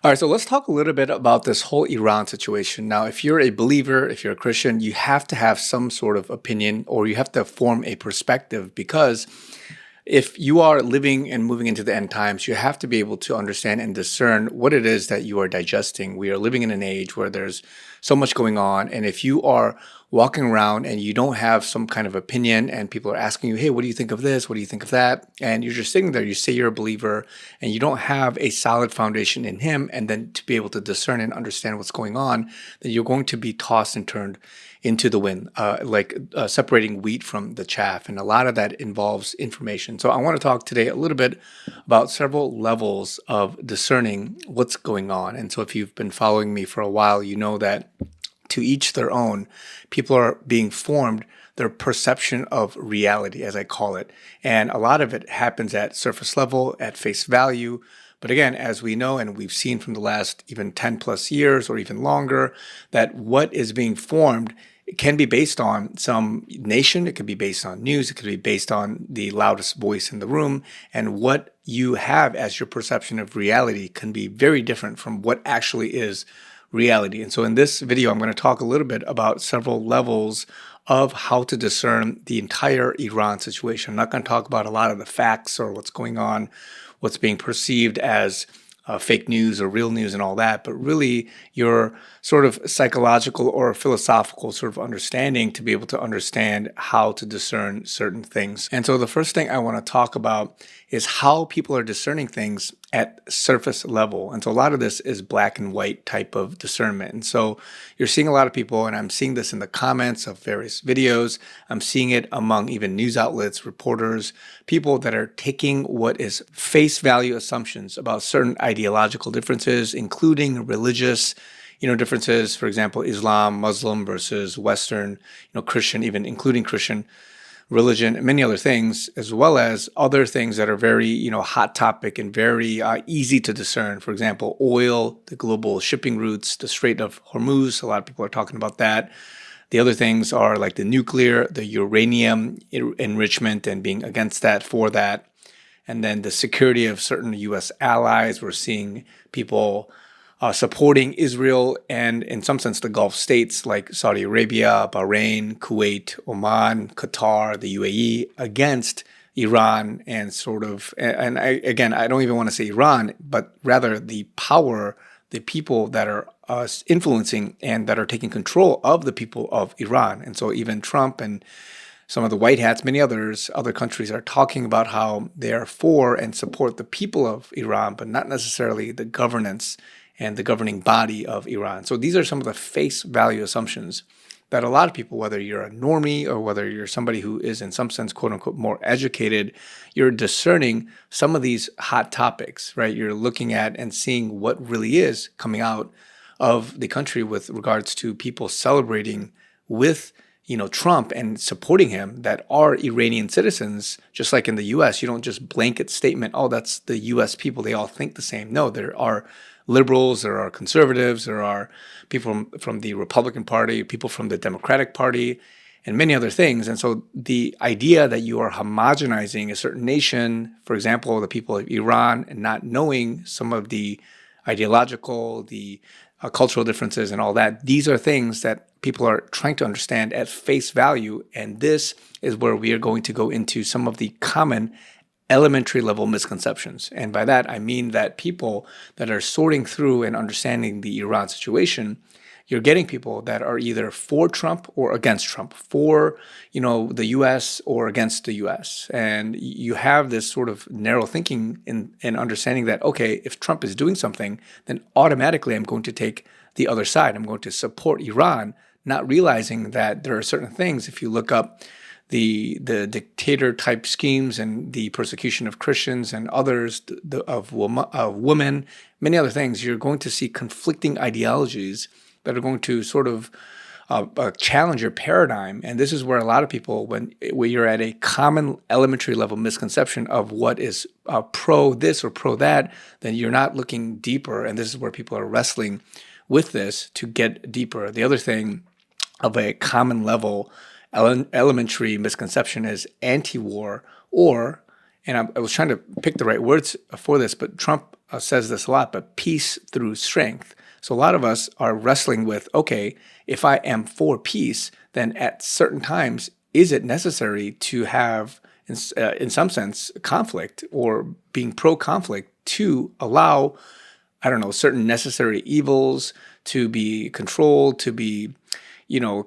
All right, so let's talk a little bit about this whole Iran situation. Now, if you're a believer, if you're a Christian, you have to have some sort of opinion or you have to form a perspective because if you are living and moving into the end times, you have to be able to understand and discern what it is that you are digesting. We are living in an age where there's so much going on. And if you are walking around and you don't have some kind of opinion and people are asking you, hey, what do you think of this? What do you think of that? And you're just sitting there, you say you're a believer and you don't have a solid foundation in Him, and then to be able to discern and understand what's going on, then you're going to be tossed and turned into the wind, separating wheat from the chaff. And a lot of that involves information. So I want to talk today a little bit about several levels of discerning what's going on. And so if you've been following me for a while, you know that to each their own, people are being formed their perception of reality, as I call it. And a lot of it happens at surface level, at face value. But again, as we know, and we've seen from the last even 10 plus years or even longer, that what is being formed can be based on some nation, it could be based on news, it could be based on the loudest voice in the room. And what you have as your perception of reality can be very different from what actually is reality. And so in this video, I'm going to talk a little bit about several levels of how to discern the entire Iran situation. I'm not going to talk about a lot of the facts or what's going on, what's being perceived as fake news or real news and all that, but really your sort of psychological or philosophical sort of understanding to be able to understand how to discern certain things. And so the first thing I want to talk about is how people are discerning things at surface level. And so a lot of this is black and white type of discernment. And so you're seeing a lot of people, and I'm seeing this in the comments of various videos. I'm seeing it among even news outlets, reporters, people that are taking what is face value assumptions about certain ideological differences, including religious, differences. For example, Islam, Muslim versus Western, Christian, even including Christian religion, and many other things, as well as other things that are very, hot topic and very easy to discern. For example, oil, the global shipping routes, the Strait of Hormuz. A lot of people are talking about that. The other things are like the nuclear, the uranium enrichment and being against that, for that. And then the security of certain U.S. allies. We're seeing people supporting Israel and, in some sense, the Gulf states like Saudi Arabia, Bahrain, Kuwait, Oman, Qatar, the UAE against Iran and I don't even want to say Iran, but rather the power, the people that are influencing and that are taking control of the people of Iran. And so even Trump and some of the white hats, many other countries are talking about how they are for and support the people of Iran, but not necessarily the governance and the governing body of Iran. So these are some of the face value assumptions that a lot of people, whether you're a normie or whether you're somebody who is in some sense, quote unquote, more educated, you're discerning some of these hot topics, right? You're looking at and seeing what really is coming out of the country with regards to people celebrating with Trump and supporting him that are Iranian citizens. Just like in the U.S., you don't just blanket statement, oh, that's the U.S. people, they all think the same. No, there are liberals, there are conservatives, there are people from the Republican Party, people from the Democratic Party, and many other things. And so the idea that you are homogenizing a certain nation, for example, the people of Iran, and not knowing some of the ideological, the cultural differences and all that, these are things that people are trying to understand at face value. And this is where we are going to go into some of the common elementary level misconceptions. And by that, I mean that people that are sorting through and understanding the Iran situation, you're getting people that are either for Trump or against Trump, for, the U.S. or against the U.S. And you have this sort of narrow thinking in understanding that, okay, if Trump is doing something, then automatically I'm going to take the other side. I'm going to support Iran, not realizing that there are certain things, if you look up the dictator type schemes and the persecution of Christians and others, of women, many other things, you're going to see conflicting ideologies that are going to sort of challenge your paradigm. And this is where a lot of people, when you're at a common elementary level misconception of what is pro this or pro that, then you're not looking deeper. And this is where people are wrestling with this to get deeper. The other thing of a common level elementary misconception is anti-war, or and I was trying to pick the right words for this, but Trump says this a lot, but peace through strength. So a lot of us are wrestling with, okay, if I am for peace, then at certain times, is it necessary to have, in some sense, conflict or being pro-conflict to allow, I don't know, certain necessary evils to be controlled, to be,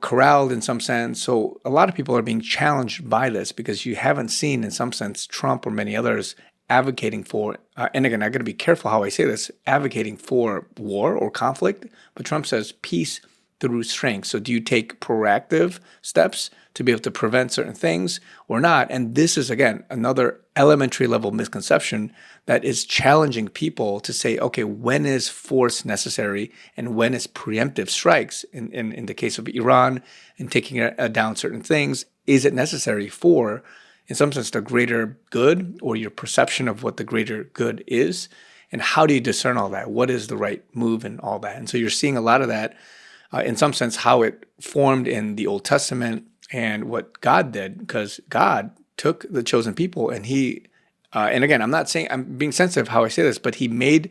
corralled in some sense. So a lot of people are being challenged by this because you haven't seen, in some sense, Trump or many others advocating for, and again, I got to be careful how I say this, advocating for war or conflict, but Trump says peace through strength. So do you take proactive steps to be able to prevent certain things or not? And this is, again, another elementary level misconception that is challenging people to say, okay, when is force necessary and when is preemptive strikes? In the case of Iran and taking down certain things, is it necessary for, in some sense, the greater good or your perception of what the greater good is? And how do you discern all that? What is the right move and all that? And so you're seeing a lot of that, in some sense, how it formed in the Old Testament and what God did, because God took the chosen people and he, and again, I'm not saying, I'm being sensitive how I say this, but he made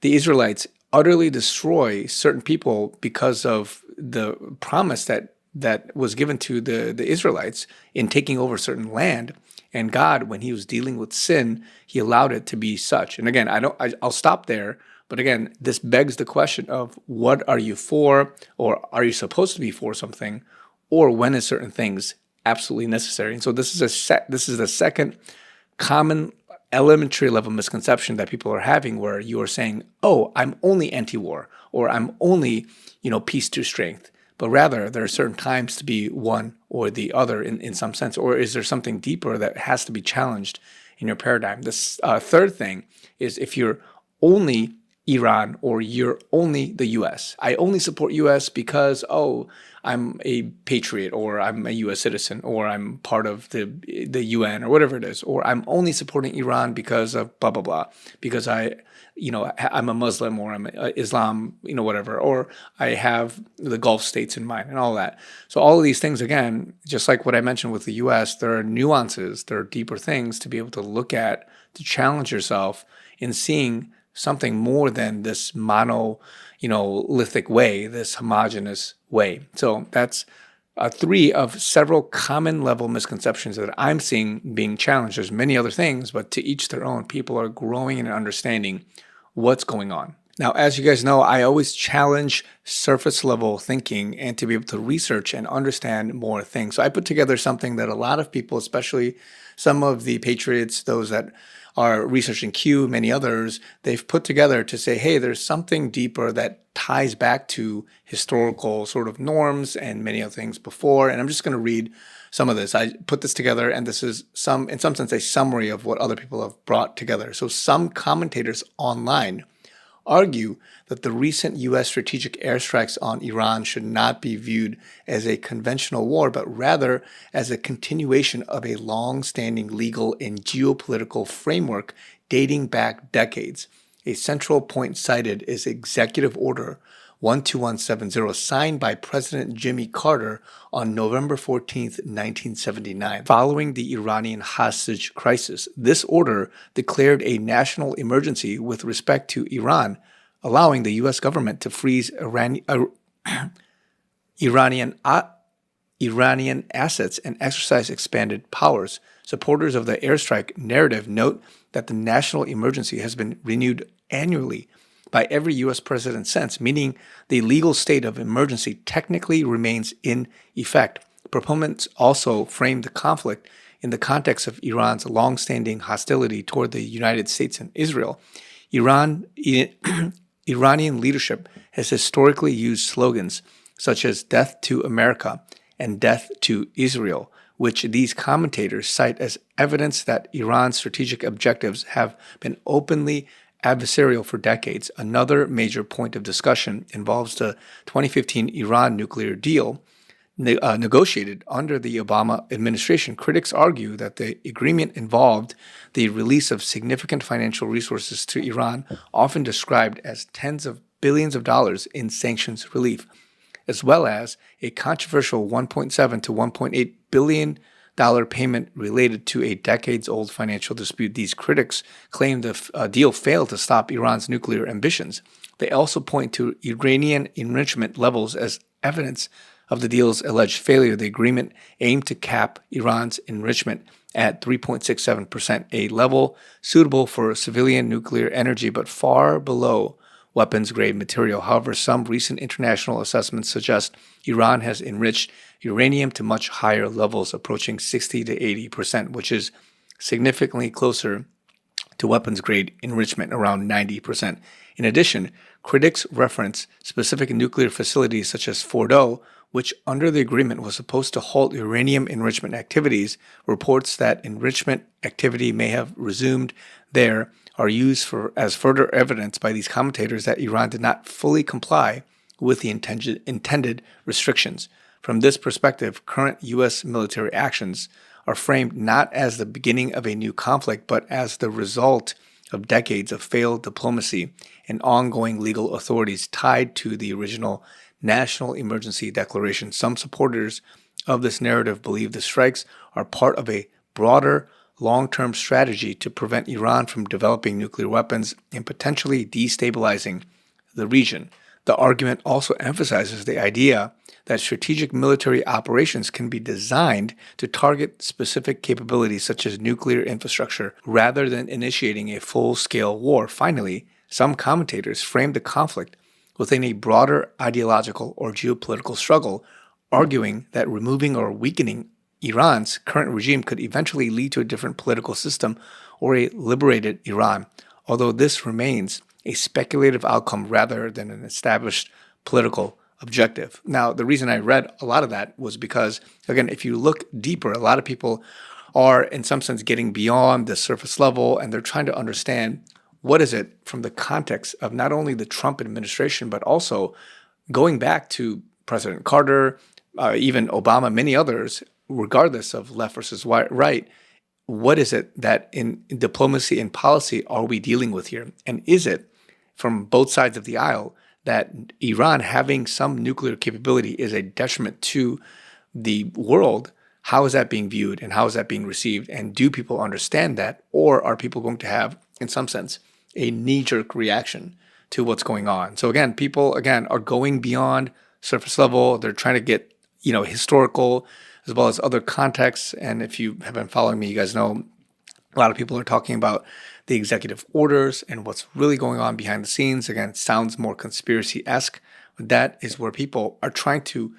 the Israelites utterly destroy certain people because of the promise that was given to the Israelites in taking over certain land. And God, when he was dealing with sin, he allowed it to be such. And again, I'll stop there. But again, this begs the question of what are you for, or are you supposed to be for something, or when is certain things absolutely necessary? And so this is the second common elementary level misconception that people are having, where you are saying, "Oh, I'm only anti-war," or "I'm only, peace through strength." But rather, there are certain times to be one or the other in some sense. Or is there something deeper that has to be challenged in your paradigm? This third thing is if you're only Iran or you're only the US. I only support US because, I'm a patriot, or I'm a US citizen, or I'm part of the UN, or whatever it is, or I'm only supporting Iran because of blah, blah, blah, because I'm a Muslim, or I'm Islam, whatever, or I have the Gulf states in mind and all that. So all of these things, again, just like what I mentioned with the US, there are nuances, there are deeper things to be able to look at, to challenge yourself in seeing something more than this monolithic way, this homogenous way. So that's three of several common level misconceptions that I'm seeing being challenged. There's many other things, but to each their own. People are growing and understanding what's going on. Now, as you guys know, I always challenge surface level thinking and to be able to research and understand more things. So I put together something that a lot of people, especially some of the patriots, those that are researching Q, many others, they've put together to say, hey, there's something deeper that ties back to historical sort of norms and many other things before. And I'm just going to read some of this. I put this together, and this is in some sense, a summary of what other people have brought together. So some commentators online argue that the recent U.S. strategic airstrikes on Iran should not be viewed as a conventional war, but rather as a continuation of a long-standing legal and geopolitical framework dating back decades. A central point cited is Executive Order 12170, signed by President Jimmy Carter on November 14, 1979, following the Iranian hostage crisis. This order declared a national emergency with respect to Iran, allowing the U.S. government to freeze Iranian assets and exercise expanded powers. Supporters of the airstrike narrative note that the national emergency has been renewed annually by every U.S. president since, meaning the legal state of emergency technically remains in effect. Proponents also framed the conflict in the context of Iran's long-standing hostility toward the United States and Israel. Iranian leadership has historically used slogans such as "Death to America" and "Death to Israel," which these commentators cite as evidence that Iran's strategic objectives have been openly adversarial for decades. Another major point of discussion involves the 2015 Iran nuclear deal negotiated under the Obama administration. Critics argue that the agreement involved the release of significant financial resources to Iran, often described as tens of billions of dollars in sanctions relief, as well as a controversial $1.7 to $1.8 billion payment related to a decades-old financial dispute. These critics claim the deal failed to stop Iran's nuclear ambitions. They also point to Iranian enrichment levels as evidence of the deal's alleged failure. The agreement aimed to cap Iran's enrichment at 3.67%, a level suitable for civilian nuclear energy but far below weapons-grade material. However, some recent international assessments suggest Iran has enriched uranium to much higher levels, approaching 60 to 80%, which is significantly closer to weapons-grade enrichment, around 90%. In addition, critics reference specific nuclear facilities such as Fordo, which under the agreement was supposed to halt uranium enrichment activities. Reports that enrichment activity may have resumed there are used as further evidence by these commentators that Iran did not fully comply with the intended restrictions. From this perspective, current U.S. military actions are framed not as the beginning of a new conflict, but as the result of decades of failed diplomacy and ongoing legal authorities tied to the original national emergency declaration. Some supporters of this narrative believe the strikes are part of a broader long-term strategy to prevent Iran from developing nuclear weapons and potentially destabilizing the region. The argument also emphasizes the idea that strategic military operations can be designed to target specific capabilities such as nuclear infrastructure rather than initiating a full-scale war. Finally, some commentators frame the conflict within a broader ideological or geopolitical struggle, arguing that removing or weakening Iran's current regime could eventually lead to a different political system or a liberated Iran, although this remains a speculative outcome rather than an established political objective. Now, the reason I read a lot of that was because, again, if you look deeper, a lot of people are, in some sense, getting beyond the surface level, and they're trying to understand what is it from the context of not only the Trump administration, but also going back to President Carter, even Obama, many others, regardless of left versus right. What is it that in diplomacy and policy are we dealing with here? And is it, from both sides of the aisle, that Iran having some nuclear capability is a detriment to the world? How is that being viewed and how is that being received? And do people understand that? Or are people going to have, in some sense, a knee-jerk reaction to what's going on? So again, people, are going beyond surface level. They're trying to get, historical as well as other contexts. And if you have been following me, you guys know a lot of people are talking about the executive orders and what's really going on behind the scenes. Again, it sounds more conspiracy-esque, but that is where people are trying to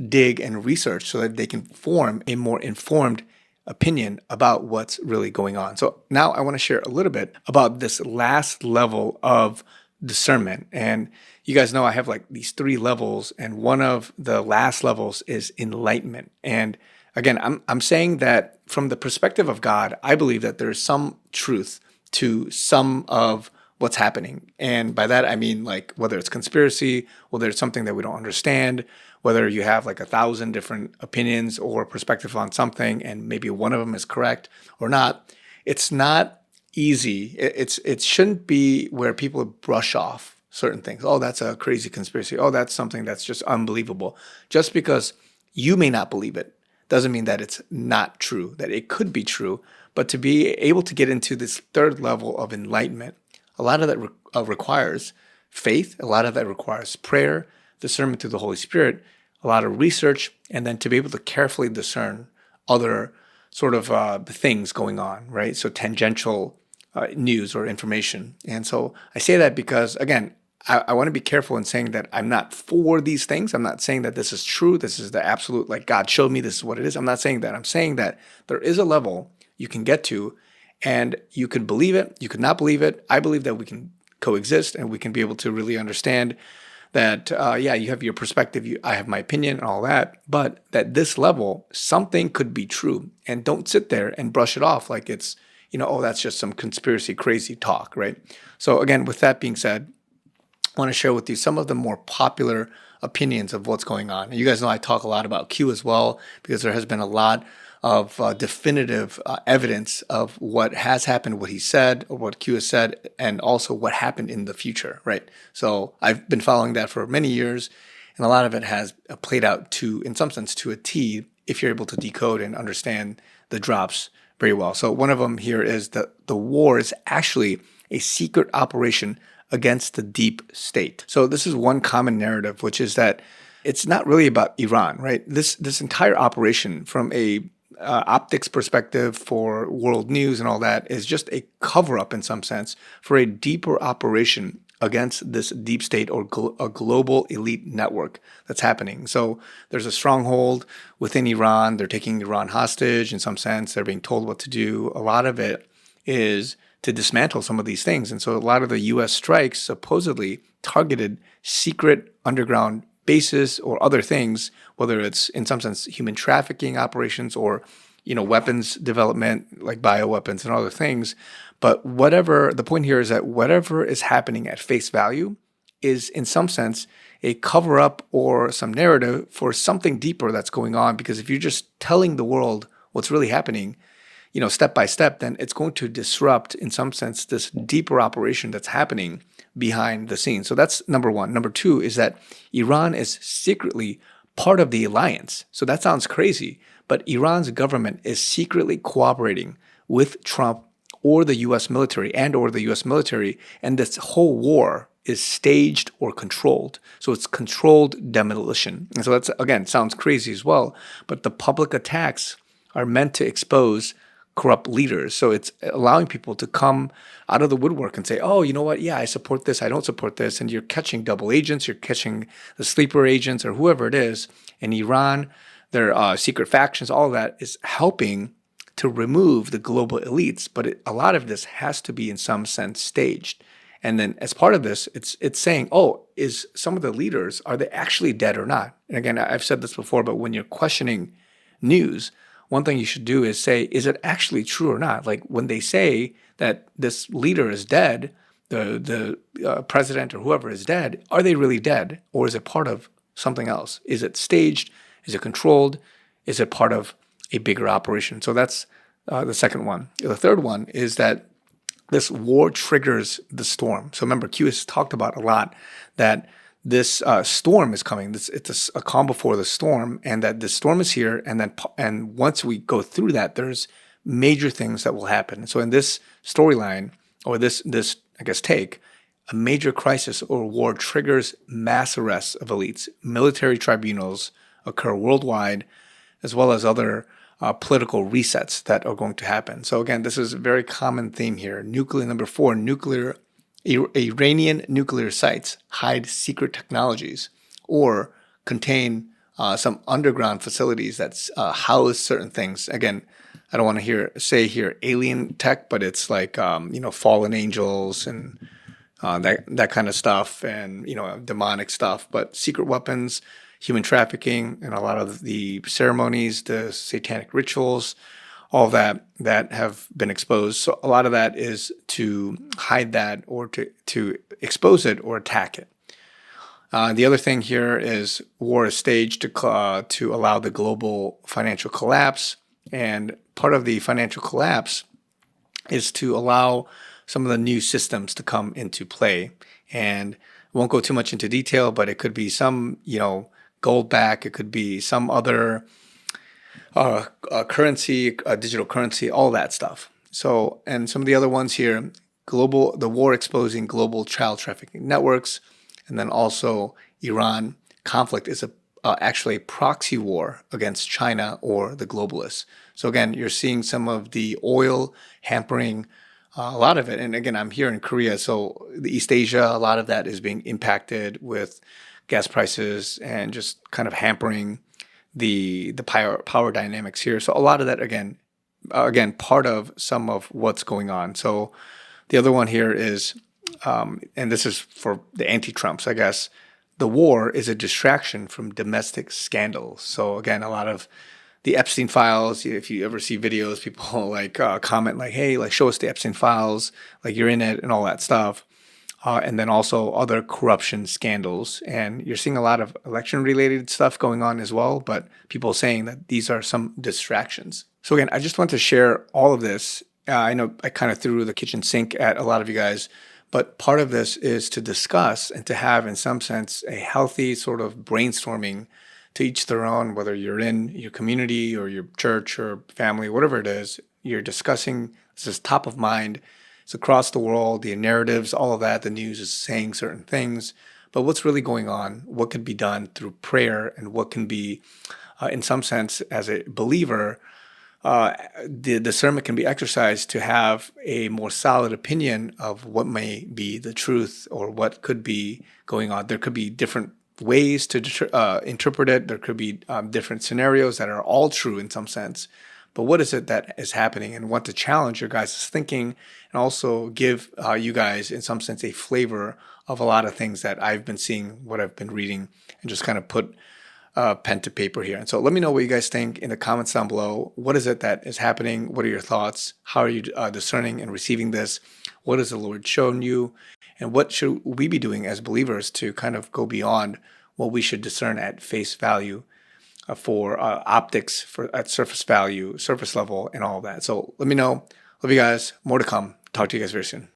dig and research so that they can form a more informed opinion about what's really going on. So now I want to share a little bit about this last level of discernment. And you guys know I have like these 3 levels, and one of the last levels is enlightenment. And again, I'm saying that from the perspective of God, I believe that there's some truth to some of what's happening. And by that, I mean like whether it's conspiracy, whether it's something that we don't understand, whether you have like 1,000 different opinions or perspective on something, and maybe one of them is correct or not. It's not easy. It shouldn't be where people brush off certain things. Oh, that's a crazy conspiracy. Oh, that's something that's just unbelievable. Just because you may not believe it doesn't mean that it's not true, that it could be true. But to be able to get into this 3rd level of enlightenment, a lot of that requires faith. A lot of that requires prayer, discernment through the Holy Spirit, a lot of research, and then to be able to carefully discern other sort of things going on, right? So tangential news or information. And so I say that because, again, I want to be careful in saying that I'm not for these things. I'm not saying that this is true. This is the absolute, like God showed me this is what it is. I'm not saying that. I'm saying that there is a level you can get to, and you could believe it. You could not believe it. I believe that we can coexist and we can be able to really understand that, you have your perspective, I have my opinion and all that, but that this level, something could be true. And don't sit there and brush it off like it's, oh, that's just some conspiracy, crazy talk, right? So again, with that being said, I want to share with you some of the more popular opinions of what's going on. And you guys know I talk a lot about Q as well, because there has been a lot of definitive evidence of what has happened, what he said, or what Q has said, and also what happened in the future, right? So I've been following that for many years, and a lot of it has played out to, in some sense, to a T if you're able to decode and understand the drops very well. So one of them here is that the war is actually a secret operation against the deep state. So this is one common narrative, which is that it's not really about Iran, right? This entire operation, from a optics perspective for world news and all that, is just a cover up in some sense for a deeper operation against this deep state or a global elite network that's happening. So there's a stronghold within Iran. They're taking Iran hostage in some sense. They're being told what to do. A lot of it is to dismantle some of these things. And so a lot of the U.S. strikes supposedly targeted secret underground bases or other things, whether it's in some sense human trafficking operations or weapons development like bioweapons and other things. But the point here is that whatever is happening at face value is in some sense a cover up or some narrative for something deeper that's going on. Because if you're just telling the world what's really happening, step by step, then it's going to disrupt in some sense this deeper operation that's happening behind the scenes. So that's number one. Number two is that Iran is secretly part of the alliance. So that sounds crazy, but Iran's government is secretly cooperating with Trump or the U.S. military and this whole war is staged or controlled. So it's controlled demolition. And so that's, again, sounds crazy as well, but the public attacks are meant to expose corrupt leaders. So it's allowing people to come out of the woodwork and say, oh, you know what? Yeah, I support this. I don't support this. And you're catching double agents. You're catching the sleeper agents or whoever it is. In Iran, their secret factions, all of that is helping to remove the global elites. But a lot of this has to be in some sense staged. And then as part of this, it's saying, oh, is some of the leaders, are they actually dead or not? And again, I've said this before, but when you're questioning news, one thing you should do is say, is it actually true or not? Like when they say that this leader is dead, the president or whoever is dead, are they really dead? Or is it part of something else? Is it staged? Is it controlled? Is it part of a bigger operation? So that's the second one. The third one is that this war triggers the storm. So remember, Q has talked about a lot that this storm is coming. It's a calm before the storm, and that the storm is here. And once we go through that, there's major things that will happen. So in this storyline, or this I guess take, a major crisis or war triggers mass arrests of elites. Military tribunals occur worldwide, as well as other political resets that are going to happen. So again, this is a very common theme here. Number four, Iranian nuclear sites hide secret technologies or contain some underground facilities that house certain things. Again, I don't want to say here alien tech, but it's like fallen angels and that kind of stuff, and demonic stuff. But secret weapons, human trafficking, and a lot of the ceremonies, the satanic rituals, all that have been exposed. So a lot of that is to hide that or to expose it or attack it. The other thing here is war is staged to allow the global financial collapse. And part of the financial collapse is to allow some of the new systems to come into play. And I won't go too much into detail, but it could be some, gold back. It could be some other currency, digital currency, all that stuff. So, and some of the other ones here, the war exposing global child trafficking networks, and then also Iran conflict is actually a proxy war against China or the globalists. So again, you're seeing some of the oil hampering a lot of it. And again, I'm here in Korea, so the East Asia, a lot of that is being impacted with gas prices and just kind of hampering the power dynamics here. So a lot of that, again, part of some of what's going on. So the other one here is, and this is for the anti-Trumps, I guess, the war is a distraction from domestic scandals. So again, a lot of the Epstein files, if you ever see videos, people like comment like, hey, like show us the Epstein files, like you're in it and all that stuff. And then also other corruption scandals. And you're seeing a lot of election-related stuff going on as well, but people saying that these are some distractions. So again, I just want to share all of this. I know I kind of threw the kitchen sink at a lot of you guys, but part of this is to discuss and to have, in some sense, a healthy sort of brainstorming to each their own, whether you're in your community or your church or family, whatever it is, you're discussing, this is top of mind. It's across the world, the narratives, all of that, the news is saying certain things. But what's really going on? What could be done through prayer, and what can be, in some sense, as a believer, the discernment can be exercised to have a more solid opinion of what may be the truth or what could be going on. There could be different ways to interpret it. There could be different scenarios that are all true in some sense. But what is it that is happening, and want to challenge your guys' thinking and also give you guys, in some sense, a flavor of a lot of things that I've been seeing, what I've been reading, and just kind of put pen to paper here. And so let me know what you guys think in the comments down below. What is it that is happening? What are your thoughts? How are you discerning and receiving this? What has the Lord shown you? And what should we be doing as believers to kind of go beyond what we should discern at face value for optics, for at surface value, surface level, and all of that. So let me know. Love you guys. More to come. Talk to you guys very soon.